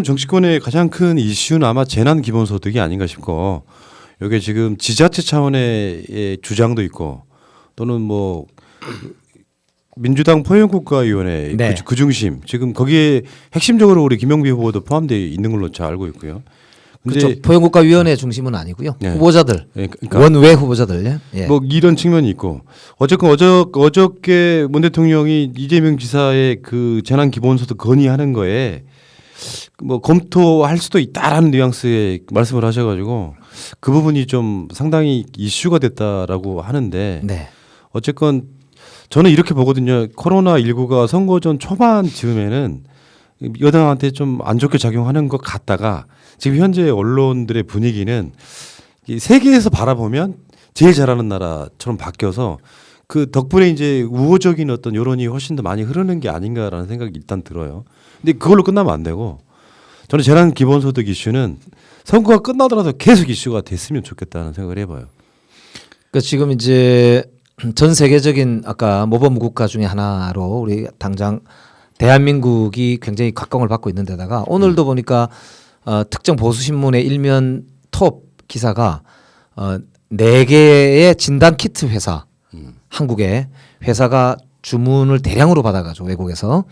정치권의 가장 큰 이슈는 아마 재난 기본소득이 아닌가 싶고, 이게 지금 지자체 차원의 주장도 있고, 또는 뭐 민주당 포용국가위원회 네. 그 중심, 지금 거기에 핵심적으로 우리 김영비 후보도 포함되어 있는 걸로 잘 알고 있고요. 근데 그렇죠. 포용국가위원회 중심은 아니고요. 네. 후보자들, 그러니까 원외 후보자들. 예. 뭐 이런 측면이 있고, 어쨌건 어저께 문 대통령이 이재명 지사의 그 재난 기본소득 건의하는 거에 뭐 검토할 수도 있다라는 뉘앙스의 말씀을 하셔가지고 그 부분이 좀 상당히 이슈가 됐다라고 하는데, 네. 어쨌건 저는 이렇게 보거든요. 코로나19가 선거 전 초반 즈음에는 여당한테 좀 안 좋게 작용하는 것 같다가 지금 현재 언론들의 분위기는 이 세계에서 바라보면 제일 잘하는 나라처럼 바뀌어서 그 덕분에 이제 우호적인 어떤 여론이 훨씬 더 많이 흐르는 게 아닌가라는 생각이 일단 들어요. 근데 그걸로 끝나면 안 되고, 저는 재난 기본소득 이슈는 선거가 끝나더라도 계속 이슈가 됐으면 좋겠다는 생각을 해봐요. 그 지금 이제 전 세계적인 아까 모범 국가 중에 하나로 우리 당장 대한민국이 굉장히 각광을 받고 있는 데다가 오늘도 보니까 특정 보수 신문의 일면 톱 기사가 4개의 진단 키트 회사, 한국의 회사가 주문을 대량으로 받아가지고 외국에서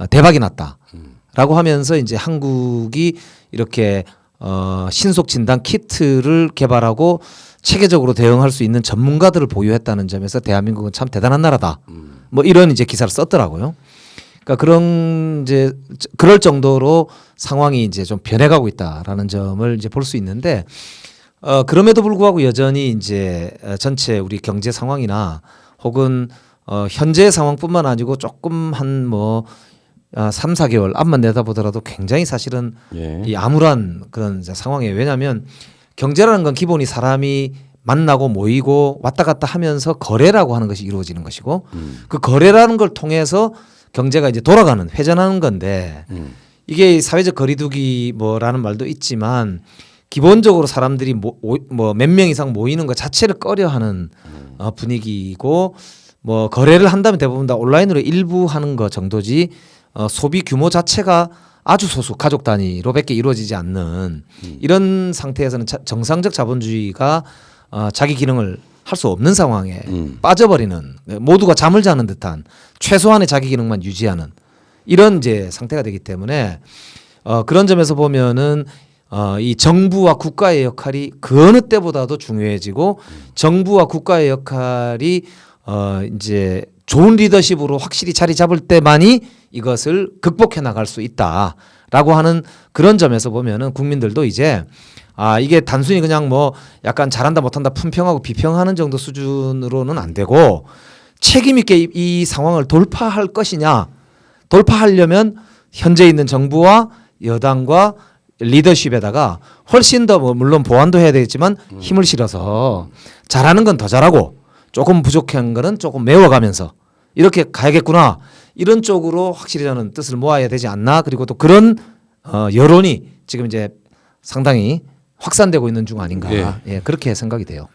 대박이 났다라고 하면서 이제 한국이 이렇게 신속 진단 키트를 개발하고 체계적으로 대응할 수 있는 전문가들을 보유했다는 점에서 대한민국은 참 대단한 나라다. 뭐 이런 이제 기사를 썼더라고요. 그러니까 그런 이제 그럴 정도로 상황이 이제 좀 변해가고 있다라는 점을 이제 볼 수 있는데, 그럼에도 불구하고 여전히 이제 전체 우리 경제 상황이나 혹은 현재 상황뿐만 아니고 조금 한 뭐 3, 4개월 앞만 내다보더라도 굉장히 사실은 이 암울한 그런 이제 상황이에요. 왜냐하면 경제라는 건 기본이 사람이 만나고 모이고 왔다 갔다 하면서 거래라고 하는 것이 이루어지는 것이고, 그 거래라는 걸 통해서 경제가 이제 돌아가는, 회전하는 건데, 이게 사회적 거리두기 뭐라는 말도 있지만 기본적으로 사람들이 뭐 몇 명 이상 모이는 것 자체를 꺼려하는 분위기고, 뭐 거래를 한다면 대부분 다 온라인으로 일부 하는 것 정도지 소비 규모 자체가 아주 소수 가족 단위로밖에 이루어지지 않는 이런 상태에서는 정상적 자본주의가 자기 기능을 할 수 없는 상황에 빠져버리는, 모두가 잠을 자는 듯한 최소한의 자기 기능만 유지하는 이런 이제 상태가 되기 때문에 그런 점에서 보면은 이 정부와 국가의 역할이 그 어느 때보다도 중요해지고, 정부와 국가의 역할이 이제 좋은 리더십으로 확실히 자리 잡을 때만이 이것을 극복해 나갈 수 있다라고 하는 그런 점에서 보면은 국민들도 이제 이게 단순히 그냥 뭐 약간 잘한다 못한다 품평하고 비평하는 정도 수준으로는 안 되고, 책임 있게 이 상황을 돌파할 것이냐, 돌파하려면 현재 있는 정부와 여당과 리더십에다가 훨씬 더 뭐 물론 보완도 해야 되겠지만 힘을 실어서 잘하는 건 더 잘하고 조금 부족한 거는 조금 메워가면서 이렇게 가야겠구나, 이런 쪽으로 확실히 저는 뜻을 모아야 되지 않나. 그리고 또 그런 여론이 지금 이제 상당히 확산되고 있는 중 아닌가. 예, 그렇게 생각이 돼요.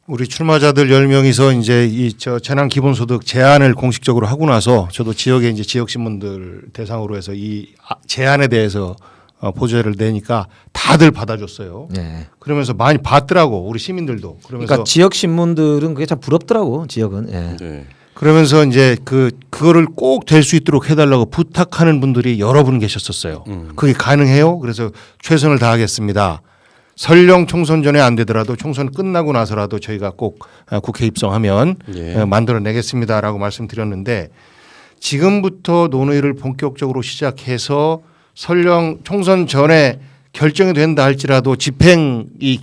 우리 출마자들 10명이서 이제 저 재난 기본소득 제안을 공식적으로 하고 나서 저도 지역에 이제 지역 신문들 대상으로 해서 이 제안에 대해서 보도자를 내니까 다들 받아줬어요. 네. 그러면서 많이 봤더라고, 우리 시민들도. 그러면서 그러니까 지역 신문들은 그게 참 부럽더라고, 지역은. 예. 네. 그러면서 이제 그거를 꼭 될 수 있도록 해달라고 부탁하는 분들이 여러 분 계셨었어요. 그게 가능해요? 그래서 최선을 다하겠습니다. 설령 총선 전에 안 되더라도 총선 끝나고 나서라도 저희가 꼭 국회 입성하면 만들어내겠습니다라고 말씀드렸는데, 지금부터 논의를 본격적으로 시작해서 설령 총선 전에 결정이 된다 할지라도 집행이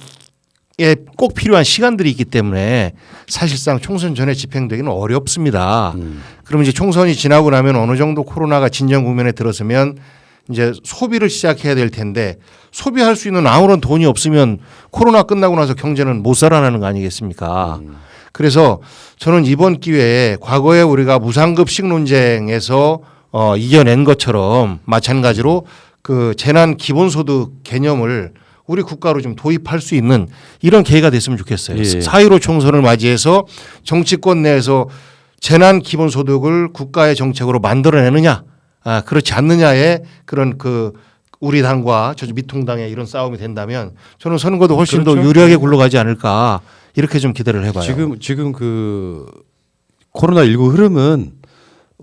꼭 필요한 시간들이 있기 때문에 사실상 총선 전에 집행되기는 어렵습니다. 그러면 이제 총선이 지나고 나면 어느 정도 코로나가 진정 국면에 들어서면 이제 소비를 시작해야 될 텐데, 소비할 수 있는 아무런 돈이 없으면 코로나 끝나고 나서 경제는 못 살아나는 거 아니겠습니까? 그래서 저는 이번 기회에 과거에 우리가 무상급식 논쟁에서 이겨낸 것처럼 마찬가지로 그 재난 기본소득 개념을 우리 국가로 좀 도입할 수 있는 이런 계기가 됐으면 좋겠어요. 4.15 총선을 맞이해서 정치권 내에서 재난 기본소득을 국가의 정책으로 만들어내느냐, 그렇지 않느냐의 그런 우리 당과 저 미통당의 이런 싸움이 된다면 저는 선거도 훨씬 더 그렇죠. 유리하게 굴러가지 않을까 이렇게 좀 기대를 해봐요. 지금 그 코로나 19 흐름은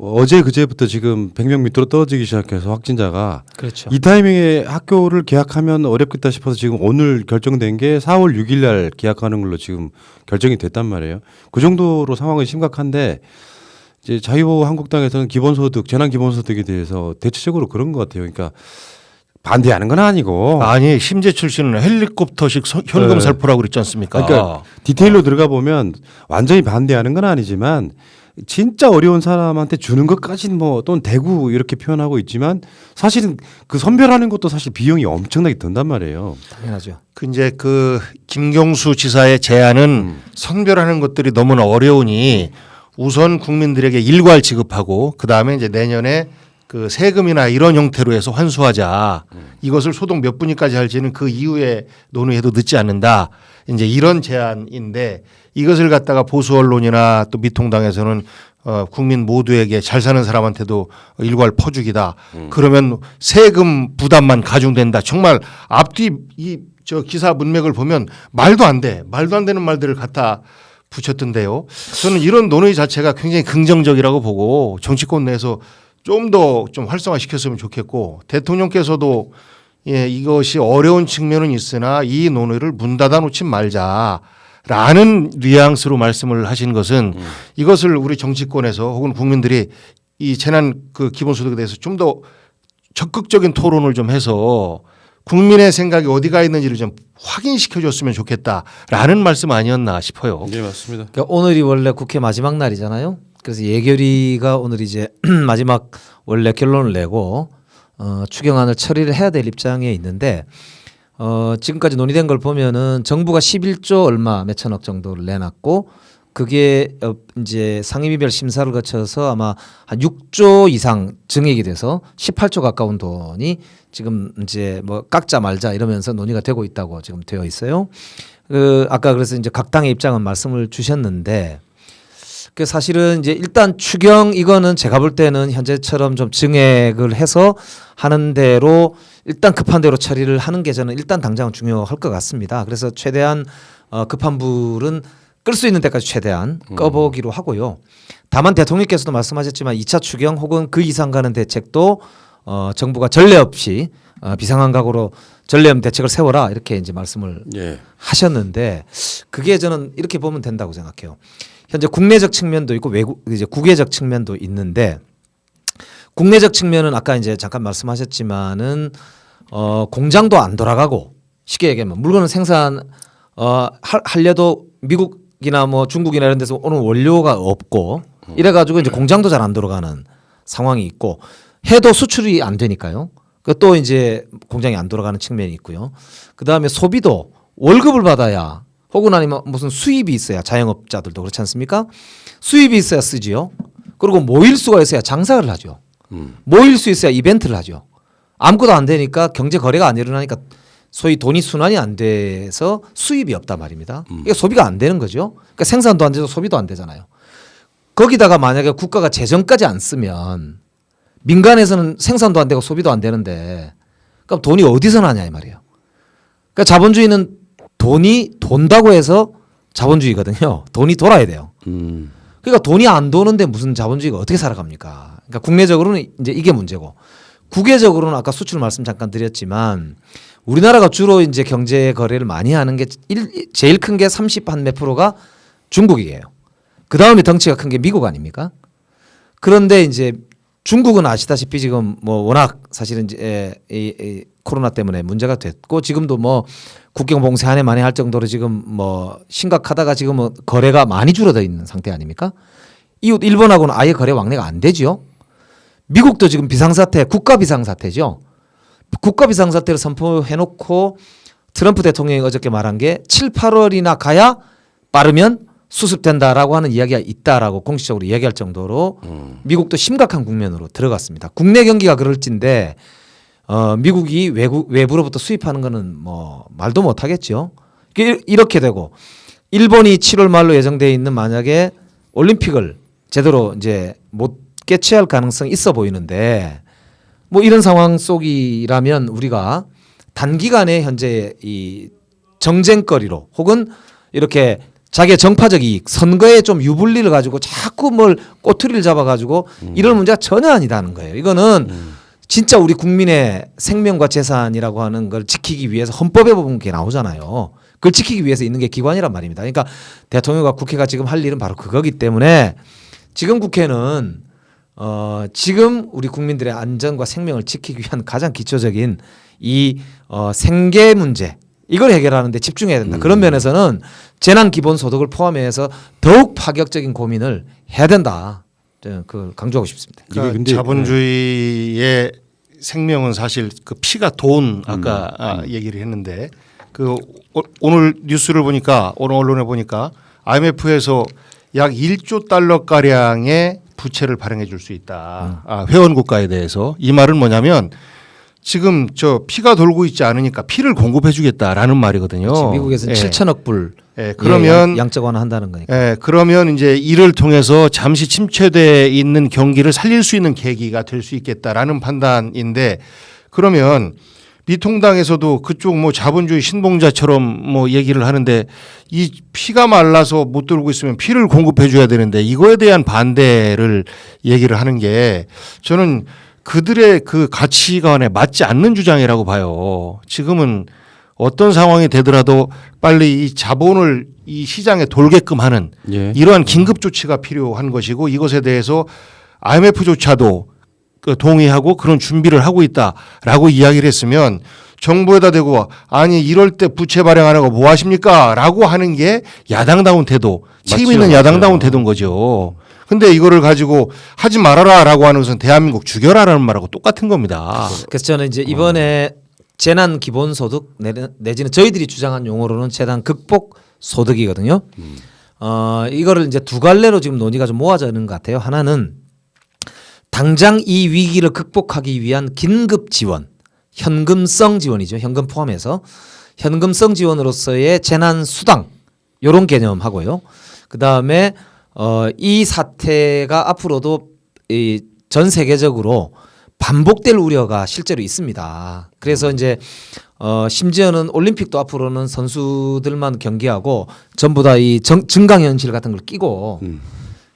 어제 그제부터 지금 100명 밑으로 떨어지기 시작해서 확진자가 그렇죠. 이 타이밍에 학교를 개학하면 어렵겠다 싶어서 지금 오늘 결정된 게 4월 6일 날 개학하는 걸로 지금 결정이 됐단 말이에요. 그 정도로 상황은 심각한데 이제 자유한국당에서는 기본소득, 재난기본소득에 대해서 대체적으로 그런 것 같아요. 그러니까 반대하는 건 아니고. 아니 심재철 씨는 헬리콥터식 현금 네. 살포라고 그랬지 않습니까? 그러니까 디테일로 들어가 보면 완전히 반대하는 건 아니지만 진짜 어려운 사람한테 주는 것까지는 뭐 또는 대구 이렇게 표현하고 있지만 사실은 그 선별하는 것도 사실 비용이 엄청나게 든단 말이에요. 당연하죠. 그 이제 그 김경수 지사의 제안은 선별하는 것들이 너무나 어려우니 우선 국민들에게 일괄 지급하고 그 다음에 이제 내년에 그 세금이나 이런 형태로 해서 환수하자. 이것을 소득 몇 분위까지 할지는 그 이후에 논의해도 늦지 않는다. 이제 이런 제안인데 이것을 갖다가 보수 언론이나 또 미통당에서는 국민 모두에게 잘 사는 사람한테도 일괄 퍼주기다. 그러면 세금 부담만 가중된다. 정말 앞뒤 이 저 기사 문맥을 보면 말도 안 돼. 말도 안 되는 말들을 갖다 붙였던데요. 저는 이런 논의 자체가 굉장히 긍정적이라고 보고 정치권 내에서 좀 더 좀 활성화시켰으면 좋겠고 대통령께서도 예, 이것이 어려운 측면은 있으나 이 논의를 문 닫아 놓지 말자라는 뉘앙스로 말씀을 하신 것은 이것을 우리 정치권에서 혹은 국민들이 이 재난 그 기본소득에 대해서 좀 더 적극적인 토론을 좀 해서 국민의 생각이 어디가 있는지를 좀 확인시켜 줬으면 좋겠다라는 말씀 아니었나 싶어요. 네, 맞습니다. 그러니까 오늘이 원래 국회 마지막 날이잖아요. 그래서 예결위가 오늘 이제 마지막 원래 결론을 내고 추경안을 처리를 해야 될 입장에 있는데 지금까지 논의된 걸 보면은 정부가 11조 얼마 몇천억 정도를 내놨고 그게 이제 상임위별 심사를 거쳐서 아마 한 6조 이상 증액이 돼서 18조 가까운 돈이 지금 이제 뭐 깎자 말자 이러면서 논의가 되고 있다고 지금 되어 있어요. 아까 그래서 이제 각 당의 입장은 말씀을 주셨는데 그 사실은 이제 일단 추경 이거는 제가 볼 때는 현재처럼 좀 증액을 해서 하는 대로 일단 급한 대로 처리를 하는 게 저는 일단 당장은 중요할 것 같습니다. 그래서 최대한 급한 불은 끌 수 있는 데까지 최대한 꺼보기로 하고요. 다만 대통령께서도 말씀하셨지만 2차 추경 혹은 그 이상 가는 대책도 정부가 전례 없이 비상한 각오로 전례 없는 대책을 세워라 이렇게 이제 말씀을 예. 하셨는데 그게 저는 이렇게 보면 된다고 생각해요. 현재 국내적 측면도 있고 외국 이제 국외적 측면도 있는데 국내적 측면은 아까 이제 잠깐 말씀하셨지만은 공장도 안 돌아가고 쉽게 얘기하면 물건을 생산 하려도 미국이나 뭐 중국이나 이런 데서 오는 원료가 없고 이래가지고 이제 공장도 잘 안 돌아가는 상황이 있고 해도 수출이 안 되니까요. 또 이제 공장이 안 돌아가는 측면이 있고요. 그 다음에 소비도 월급을 받아야 혹은 아니면 무슨 수입이 있어야 자영업자들도 그렇지 않습니까? 수입이 있어야 쓰지요. 그리고 모일 수가 있어야 장사를 하죠. 모일 수 있어야 이벤트를 하죠. 아무것도 안 되니까 경제 거래가 안 일어나니까 소위 돈이 순환이 안 돼서 수입이 없단 말입니다. 이게 소비가 안 되는 거죠. 그러니까 생산도 안 되고 소비도 안 되잖아요. 거기다가 만약에 국가가 재정까지 안 쓰면 민간에서는 생산도 안 되고 소비도 안 되는데 그럼 돈이 어디서 나냐 이 말이에요. 그러니까 자본주의는 돈이 돈다고 해서 자본주의거든요. 돈이 돌아야 돼요. 그러니까 돈이 안 도는데 무슨 자본주의가 어떻게 살아갑니까? 그러니까 국내적으로는 이제 이게 문제고 국외적으로는 아까 수출 말씀 잠깐 드렸지만 우리나라가 주로 이제 경제 거래를 많이 하는 게 제일 큰 게 30한 몇 프로가 중국이에요. 그 다음에 덩치가 큰 게 미국 아닙니까? 그런데 이제 중국은 아시다시피 지금 뭐 워낙 사실은 이제 이 코로나 때문에 문제가 됐고 지금도 뭐 국경 봉쇄 한 해 만에 할 정도로 지금 뭐 심각하다가 지금 뭐 거래가 많이 줄어들어 있는 상태 아닙니까? 이웃 일본하고는 아예 거래 왕래가 안 되죠. 미국도 지금 비상사태, 국가 비상사태죠. 국가 비상사태를 선포해놓고 트럼프 대통령이 어저께 말한 게 7, 8월이나 가야 빠르면 수습된다라고 하는 이야기가 있다라고 공식적으로 이야기할 정도로 미국도 심각한 국면으로 들어갔습니다. 국내 경기가 그럴진데 미국이 외부로부터 수입하는 거는 뭐 말도 못 하겠죠. 이렇게 되고 일본이 7월 말로 예정돼 있는 만약에 올림픽을 제대로 이제 못 개최할 가능성이 있어 보이는데 뭐 이런 상황 속이라면 우리가 단기간에 현재 이 정쟁거리로 혹은 이렇게 자기의 정파적 이익, 선거에 좀 유불리를 가지고 자꾸 뭘 꼬투리를 잡아가지고 이런 문제가 전혀 아니다는 거예요. 이거는 진짜 우리 국민의 생명과 재산이라고 하는 걸 지키기 위해서 헌법에 보면 게 나오잖아요. 그걸 지키기 위해서 있는 게 기관이란 말입니다. 그러니까 대통령과 국회가 지금 할 일은 바로 그거기 때문에 지금 국회는 지금 우리 국민들의 안전과 생명을 지키기 위한 가장 기초적인 이 생계 문제 이걸 해결하는 데 집중해야 된다. 그런 면에서는 재난 기본소득을 포함해서 더욱 파격적인 고민을 해야 된다. 저는 그걸 강조하고 싶습니다. 그러니까 근데 자본주의의 생명은 사실 그 피가 돈 아까 얘기를 했는데 그 오늘 뉴스를 보니까 오늘 언론에 보니까 IMF에서 약 1조 달러 가량의 부채를 발행해 줄 수 있다. 회원 국가에 대해서 이 말은 뭐냐면 지금 저 피가 돌고 있지 않으니까 피를 공급해 주겠다라는 말이거든요. 지금 미국에서는 7천억 불 그러면 양적 완화한다는 거니까. 그러면 이제 이를 통해서 잠시 침체돼 있는 경기를 살릴 수 있는 계기가 될 수 있겠다라는 판단인데 그러면 미통당에서도 그쪽 뭐 자본주의 신봉자처럼 뭐 얘기를 하는데 이 피가 말라서 못 돌고 있으면 피를 공급해 줘야 되는데 이거에 대한 반대를 얘기를 하는 게 저는 그들의 그 가치관에 맞지 않는 주장이라고 봐요. 지금은 어떤 상황이 되더라도 빨리 이 자본을 이 시장에 돌게끔 하는 이러한 긴급 조치가 필요한 것이고 이것에 대해서 IMF조차도 그 동의하고 그런 준비를 하고 있다라고 이야기를 했으면 정부에다 대고 아니 이럴 때 부채 발행 안 하고 뭐 하십니까? 라고 하는 게 야당다운 태도, 책임 있는 야당다운 태도인 거죠. 근데 이거를 가지고 하지 말아라라고 하는 것은 대한민국 죽여라라는 말하고 똑같은 겁니다. 그래서 저는 이제 이번에 재난 기본소득 내지는 저희들이 주장한 용어로는 재난 극복 소득이거든요. 이거를 이제 두 갈래로 지금 논의가 좀 모아져 있는 것 같아요. 하나는 당장 이 위기를 극복하기 위한 긴급 지원, 현금성 지원이죠. 현금 포함해서 현금성 지원으로서의 재난 수당 이런 개념하고요. 그 다음에 이 사태가 앞으로도 전 세계적으로 반복될 우려가 실제로 있습니다. 그래서 이제 심지어는 올림픽도 앞으로는 선수들만 경기하고 전부 다 이 증강현실 같은 걸 끼고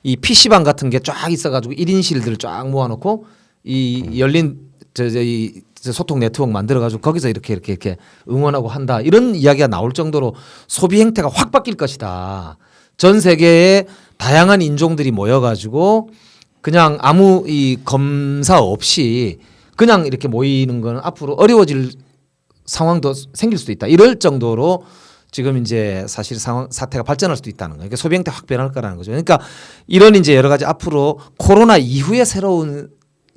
이 PC방 같은 게 쫙 있어가지고 1인실들을 쫙 모아놓고 이 열린 이 소통 네트워크 만들어가지고 거기서 이렇게 응원하고 한다 이런 이야기가 나올 정도로 소비 행태가 확 바뀔 것이다. 전 세계의 다양한 인종들이 모여가지고 그냥 아무 이 검사 없이 그냥 이렇게 모이는 건 앞으로 어려워질 상황도 생길 수도 있다. 이럴 정도로 지금 이제 사실 사태가 발전할 수도 있다는 거예요. 그러니까 소비 행태 확 변할 거라는 거죠. 그러니까 이런 이제 여러 가지 앞으로 코로나 이후의 새로운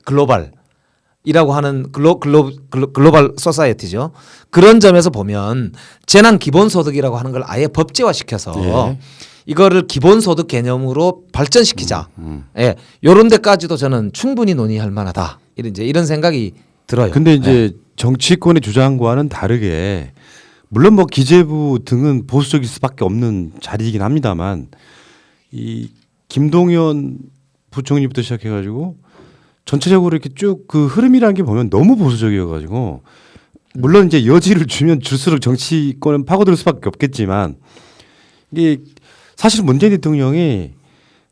글로벌이라고 하는 글로벌 소사이어티죠. 그런 점에서 보면 재난 기본소득이라고 하는 걸 아예 법제화시켜서 이거를 기본소득 개념으로 발전시키자. 예, 요런 데까지도 저는 충분히 논의할 만하다. 이런 생각이 들어요. 근데 이제 정치권의 주장과는 다르게 물론 뭐 기재부 등은 보수적일 수밖에 없는 자리이긴 합니다만 이 김동연 부총리부터 시작해가지고 전체적으로 이렇게 쭉 그 흐름이라는 게 보면 너무 보수적이어가지고 물론 이제 여지를 주면 줄수록 정치권은 파고들 수밖에 없겠지만 이게 사실 문재인 대통령이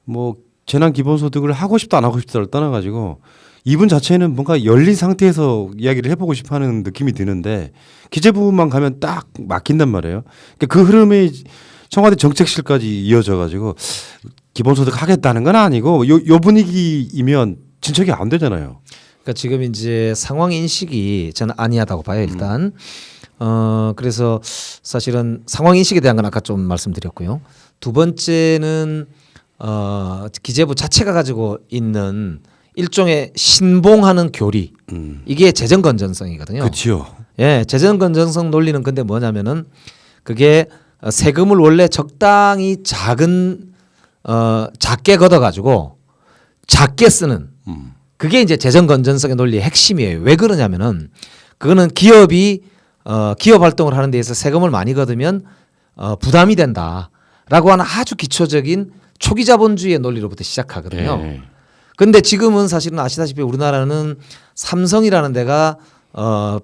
뭐 재난 기본소득을 하고 싶다 안 하고 싶다를 떠나가지고 이분 자체는 뭔가 열린 상태에서 이야기를 해보고 싶어하는 느낌이 드는데 기재부만 가면 딱 막힌단 말이에요. 그러니까 그 흐름이 청와대 정책실까지 이어져가지고 기본소득 하겠다는 건 아니고 요 분위기이면 진척이 안 되잖아요. 그러니까 지금 이제 상황 인식이 저는 아니하다고 봐요 일단. 그래서 사실은 상황 인식에 대한 건 아까 좀 말씀드렸고요. 두 번째는 기재부 자체가 가지고 있는 일종의 신봉하는 교리 이게 재정 건전성이거든요. 그렇죠. 예, 재정 건전성 논리는 근데 뭐냐면은 그게 세금을 원래 적당히 작게 걷어가지고 작게 쓰는 그게 이제 재정 건전성의 논리의 핵심이에요. 왜 그러냐면은 그거는 기업이 기업 활동을 하는 데에서 세금을 많이 걷으면 부담이 된다라고 하는 아주 기초적인 초기 자본주의의 논리로부터 시작하거든요. 근데 지금은 사실은 아시다시피 우리나라는 삼성이라는 데가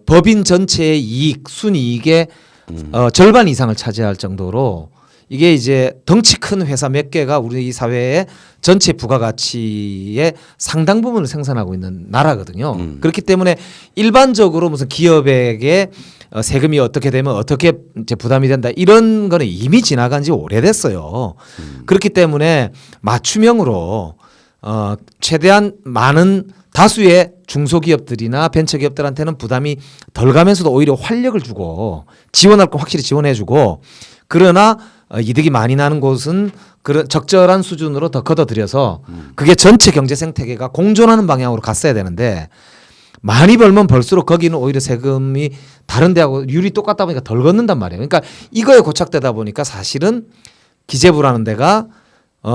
법인 전체의 이익, 순이익의 절반 이상을 차지할 정도로 이게 이제 덩치 큰 회사 몇 개가 우리 사회의 전체 부가가치의 상당 부분을 생산하고 있는 나라거든요. 그렇기 때문에 일반적으로 무슨 기업에게 세금이 어떻게 되면 어떻게 이제 부담이 된다 이런 거는 이미 지나간 지 오래됐어요. 그렇기 때문에 맞춤형으로 최대한 많은 다수의 중소기업들이나 벤처기업들한테는 부담이 덜 가면서도 오히려 활력을 주고 지원할 건 확실히 지원해주고 그러나 이득이 많이 나는 곳은 그런 적절한 수준으로 더 걷어들여서 그게 전체 경제 생태계가 공존하는 방향으로 갔어야 되는데 많이 벌면 벌수록 거기는 오히려 세금이 다른 데하고 율이 똑같다 보니까 덜 걷는단 말이에요. 그러니까 이거에 고착되다 보니까 사실은 기재부라는 데가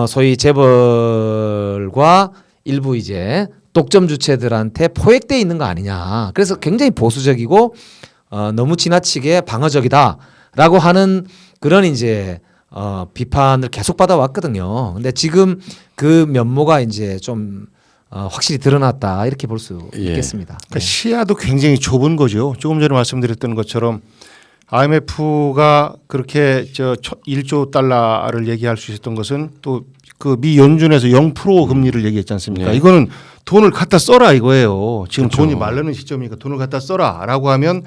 소위 재벌과 일부 이제 독점 주체들한테 포획돼 있는 거 아니냐. 그래서 굉장히 보수적이고 너무 지나치게 방어적이다라고 하는 그런 이제 비판을 계속 받아왔거든요. 근데 지금 그 면모가 이제 좀 확실히 드러났다 이렇게 볼 수 있겠습니다. 그러니까 시야도 굉장히 좁은 거죠. 조금 전에 말씀드렸던 것처럼 IMF가 그렇게 1조 달러를 얘기할 수 있었던 것은 또 그 미 연준에서 0% 금리를 얘기했지 않습니까? 네. 이거는 돈을 갖다 써라 이거예요. 지금 그렇죠. 돈이 마르는 시점이니까 돈을 갖다 써라라고 하면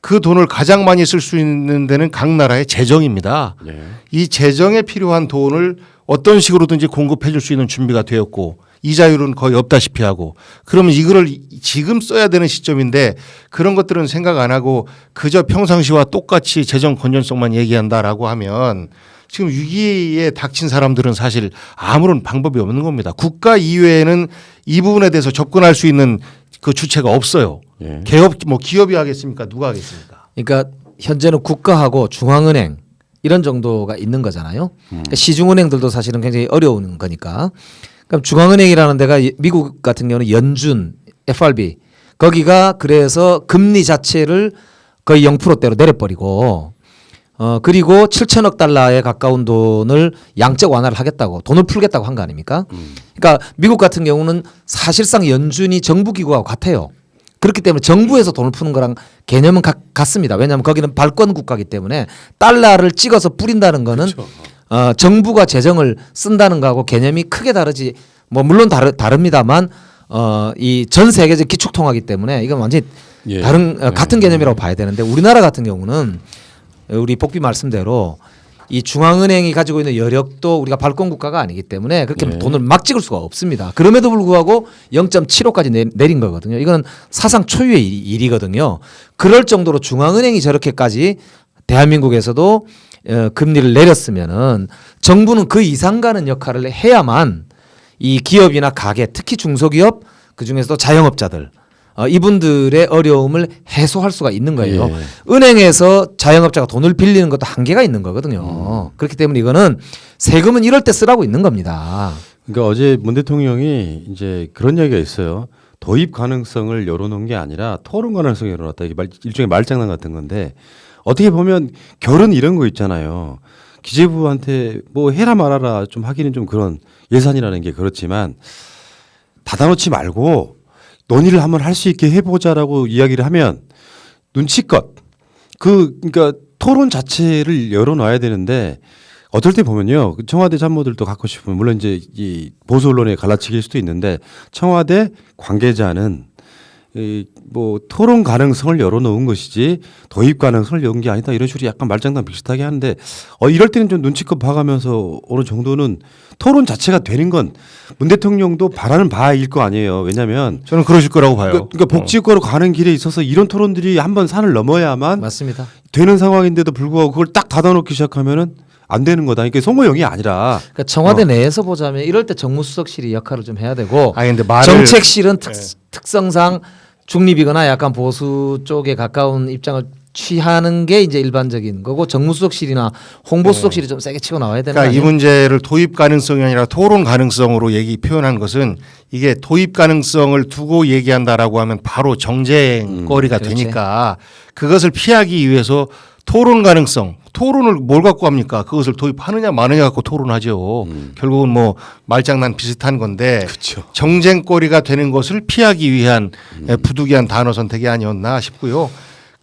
그 돈을 가장 많이 쓸 수 있는 데는 각 나라의 재정입니다. 네. 이 재정에 필요한 돈을 어떤 식으로든지 공급해 줄 수 있는 준비가 되었고 이자율은 거의 없다시피 하고 그러면 이거를 지금 써야 되는 시점인데 그런 것들은 생각 안 하고 그저 평상시와 똑같이 재정 건전성만 얘기한다라고 하면 지금 위기에 닥친 사람들은 사실 아무런 방법이 없는 겁니다. 국가 이외에는 이 부분에 대해서 접근할 수 있는 그 주체가 없어요. 예. 기업이 하겠습니까? 누가 하겠습니까? 그러니까 현재는 국가하고 중앙은행 이런 정도가 있는 거잖아요. 그러니까 시중은행들도 사실은 굉장히 어려운 거니까. 그럼 중앙은행이라는 데가 미국 같은 경우는 연준, FRB 거기가 그래서 금리 자체를 거의 0%대로 내려버리고 그리고 7천억 달러에 가까운 돈을 양적 완화를 하겠다고 돈을 풀겠다고 한 거 아닙니까? 그러니까 미국 같은 경우는 사실상 연준이 정부기구하고 같아요. 그렇기 때문에 정부에서 돈을 푸는 거랑 개념은 같습니다. 왜냐하면 거기는 발권 국가이기 때문에 달러를 찍어서 뿌린다는 거는 그렇죠. 정부가 재정을 쓴다는 거하고 개념이 크게 다르지 뭐 물론 다릅니다만 이 전 세계적 기축통화기 때문에 이건 완전히 예. 다른 같은 개념이라고 봐야 되는데 우리나라 같은 경우는 우리 복비 말씀대로 이 중앙은행이 가지고 있는 여력도 우리가 발권 국가가 아니기 때문에 그렇게 네. 돈을 막 찍을 수가 없습니다. 그럼에도 불구하고 0.75까지 내린 거거든요. 이건 사상 초유의 일이거든요. 그럴 정도로 중앙은행이 저렇게까지 대한민국에서도 금리를 내렸으면은 정부는 그 이상 가는 역할을 해야만 이 기업이나 가게 특히 중소기업 그중에서도 자영업자들 이분들의 어려움을 해소할 수가 있는 거예요. 예. 은행에서 자영업자가 돈을 빌리는 것도 한계가 있는 거거든요. 그렇기 때문에 이거는 세금은 이럴 때 쓰라고 있는 겁니다. 그러니까 어제 문 대통령이 이제 그런 이야기가 있어요. 도입 가능성을 열어놓은 게 아니라 토론 가능성을 열어놨다. 이게 일종의 말장난 같은 건데 어떻게 보면 결은 이런 거 있잖아요. 기재부한테 뭐 해라 말아라 좀 하기는 좀 그런 예산이라는 게 그렇지만 닫아놓지 말고 논의를 한번 할 수 있게 해보자라고 이야기를 하면 눈치껏 그러니까 토론 자체를 열어놔야 되는데 어떨 때 보면요 청와대 참모들도 갖고 싶으면 물론 이제 이 보수 언론의 갈라치기일 수도 있는데 청와대 관계자는 뭐 토론 가능성을 열어놓은 것이지 도입 가능성을 여는 게 아니다 이런 식으로 약간 말장난 비슷하게 하는데 이럴 때는 좀 눈치껏 봐가면서 어느 정도는 토론 자체가 되는 건 문 대통령도 바라는 바일 거 아니에요. 왜냐하면 저는 그러실 거라고 봐요. 그러니까 복지국가로 가는 길에 있어서 이런 토론들이 한번 산을 넘어야만 맞습니다. 되는 상황인데도 불구하고 그걸 딱 닫아놓기 시작하면은 안 되는 거다. 그러니까 소모형이 아니라 그러니까 청와대 내에서 보자면 이럴 때 정무수석실이 역할을 좀 해야 되고 근데 말을 정책실은 특성상 중립이거나 약간 보수 쪽에 가까운 입장을 취하는 게 이제 일반적인 거고 정무수석실이나 홍보수석실이 좀 세게 치고 나와야 되는 거 그러니까 이 아니에요? 문제를 도입 가능성이 아니라 토론 가능성으로 표현한 것은 이게 도입 가능성을 두고 얘기한다라고 하면 바로 정쟁거리가 그렇지. 되니까 그것을 피하기 위해서 토론 가능성 토론을 뭘 갖고 합니까? 그것을 도입하느냐 마느냐 갖고 토론하죠. 결국은 뭐 말장난 비슷한 건데 그렇죠. 정쟁거리가 되는 것을 피하기 위한 부득이한 단어 선택이 아니었나 싶고요.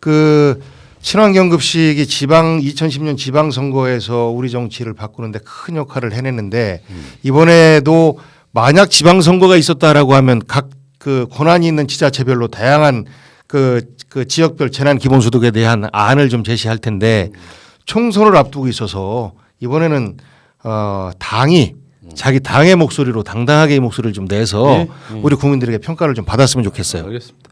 그 친환경 급식이 2010년 지방선거에서 우리 정치를 바꾸는데 큰 역할을 해냈는데 이번에도 만약 지방선거가 있었다라고 하면 각 그 권한이 있는 지자체별로 다양한 그 지역별 재난 기본소득에 대한 안을 좀 제시할 텐데 총선을 앞두고 있어서 이번에는 당이 자기 당의 목소리로 당당하게 이 목소리를 좀 내서 네. 우리 국민들에게 평가를 좀 받았으면 좋겠어요. 알겠습니다.